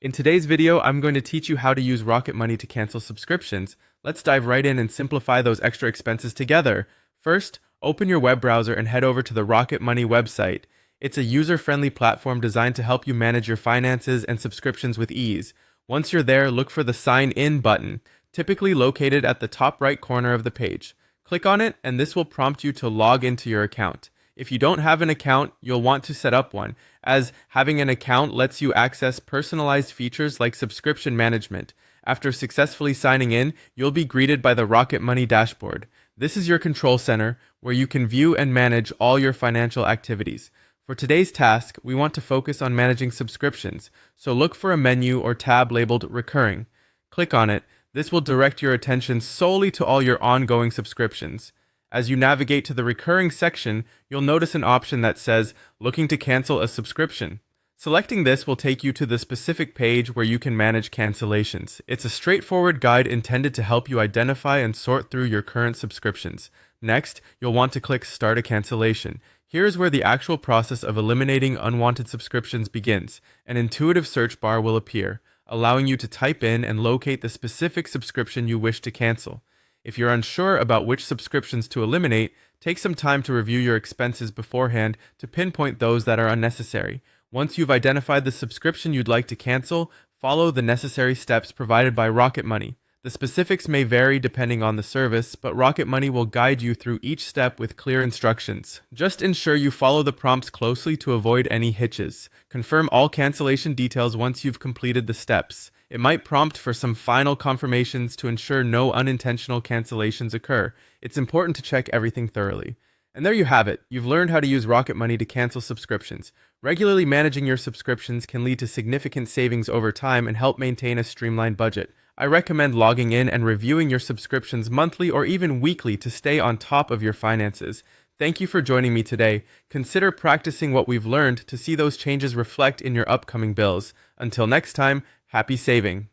In today's video, I'm going to teach you how to use Rocket Money to cancel subscriptions. Let's dive right in and simplify those extra expenses together. First, open your web browser and head over to the Rocket Money website. It's a user-friendly platform designed to help you manage your finances and subscriptions with ease. Once you're there, look for the Sign In button, typically located at the top right corner of the page. Click on it, and this will prompt you to log into your account. If you don't have an account, you'll want to set up one, as having an account lets you access personalized features like subscription management. After successfully signing in, you'll be greeted by the Rocket Money dashboard. This is your control center, where you can view and manage all your financial activities. For today's task, we want to focus on managing subscriptions, so look for a menu or tab labeled Recurring. Click on it. This will direct your attention solely to all your ongoing subscriptions. As you navigate to the recurring section, you'll notice an option that says, Looking to cancel a subscription. Selecting this will take you to the specific page where you can manage cancellations. It's a straightforward guide intended to help you identify and sort through your current subscriptions. Next, you'll want to click Start a Cancellation. Here's where the actual process of eliminating unwanted subscriptions begins. An intuitive search bar will appear, allowing you to type in and locate the specific subscription you wish to cancel. If you're unsure about which subscriptions to eliminate, take some time to review your expenses beforehand to pinpoint those that are unnecessary. Once you've identified the subscription you'd like to cancel, follow the necessary steps provided by Rocket Money. The specifics may vary depending on the service, but Rocket Money will guide you through each step with clear instructions. Just ensure you follow the prompts closely to avoid any hitches. Confirm all cancellation details once you've completed the steps. It might prompt for some final confirmations to ensure no unintentional cancellations occur. It's important to check everything thoroughly. And there you have it. You've learned how to use Rocket Money to cancel subscriptions. Regularly managing your subscriptions can lead to significant savings over time and help maintain a streamlined budget. I recommend logging in and reviewing your subscriptions monthly or even weekly to stay on top of your finances. Thank you for joining me today. Consider practicing what we've learned to see those changes reflect in your upcoming bills. Until next time, happy saving.